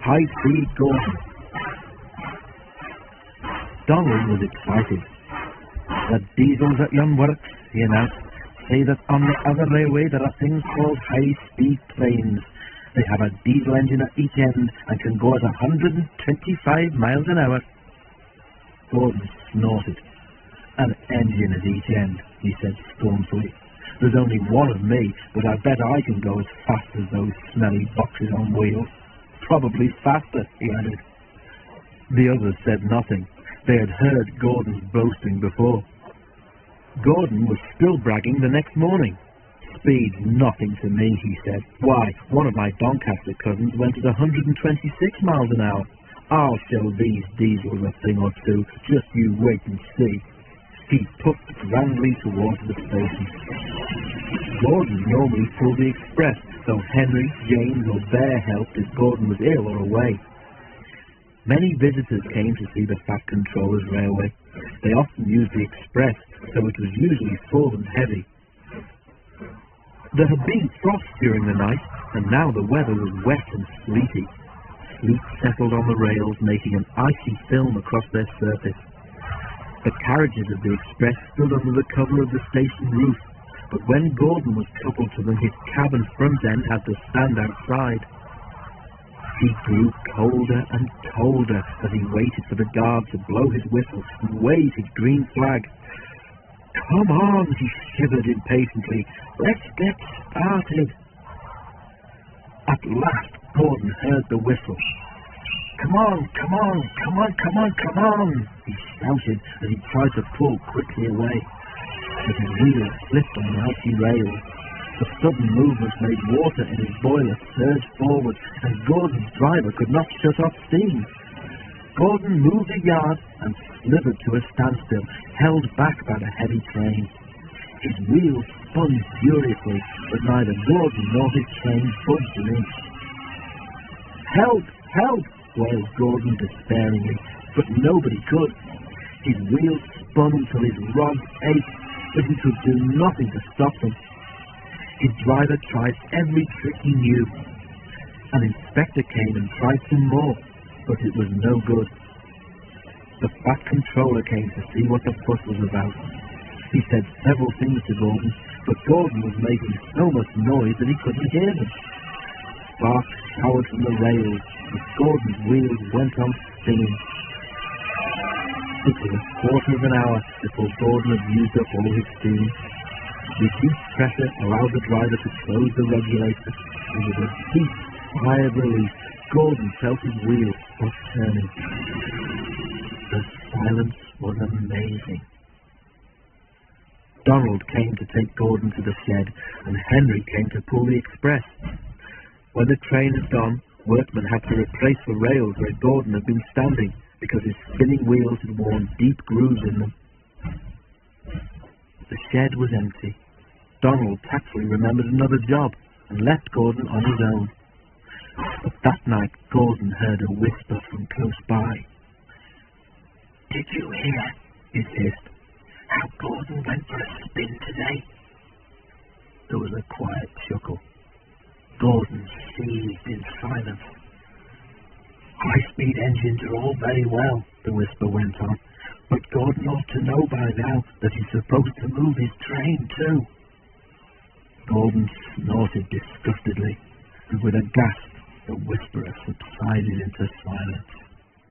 High-Speed Gordon. Donald was excited. "The diesels at yon works," he announced, "say that on the other railway there are things called high-speed trains. They have a diesel engine at each end and can go at 125 miles an hour. Gordon snorted. "An engine at each end," he said scornfully. "There's only one of me, but I bet I can go as fast as those smelly boxes on wheels. Probably faster," he added. The others said nothing. They had heard Gordon's boasting before. Gordon was still bragging the next morning. "Speed's nothing to me," he said. "Why, one of my Doncaster cousins went at 126 miles an hour. I'll show these diesels a thing or two. Just you wait and see." He puffed grandly towards the station. Gordon normally pulled the express, though Henry, James or Bear helped if Gordon was ill or away. Many visitors came to see the Fat Controller's railway. They often used the express, so it was usually full and heavy. There had been frost during the night, and now the weather was wet and sleety. Sleet settled on the rails, making an icy film across their surface. The carriages of the express stood under the cover of the station roof, but when Gordon was coupled to them, his cabin front end had to stand outside. He grew colder and colder as he waited for the guard to blow his whistle and wave his green flag. "Come on," he shivered impatiently. "Let's get started." At last Gordon heard the whistle. "Come on, come on, come on, come on, come on," he shouted as he tried to pull quickly away. But his wheels slipped on the icy rails. The sudden movement made water in his boiler surge forward, and Gordon's driver could not shut off steam. Gordon moved a yard and slithered to a standstill, held back by the heavy train. His wheels spun furiously, but neither Gordon nor his train budged an inch. "Help! Help!" wailed Gordon despairingly, but nobody could. His wheels spun till his rods ached, but he could do nothing to stop them. His driver tried every trick he knew. An inspector came and tried some more, but it was no good. The Fat Controller came to see what the fuss was about. He said several things to Gordon, but Gordon was making so much noise that he couldn't hear them. Sparks showered from the rails, and Gordon's wheels went on spinning. It was a quarter of an hour before Gordon had used up all his steam. Reduced pressure allowed the driver to close the regulator, and with a deep sigh of relief, Gordon felt his wheels stop turning. The silence was amazing. Donald came to take Gordon to the shed, and Henry came to pull the express. When the train had gone, workmen had to replace the rails where Gordon had been standing, because his spinning wheels had worn deep grooves in them. The shed was empty. Donald tactfully remembered another job and left Gordon on his own. But that night Gordon heard a whisper from close by. "Did you hear," it hissed, "how Gordon went for a spin today?" There was a quiet chuckle. Gordon seethed in silence. "High-speed engines are all very well," the whisper went on, "but Gordon ought to know by now that he's supposed to move his train too." Gordon snorted disgustedly, and with a gasp the whisperer subsided into silence.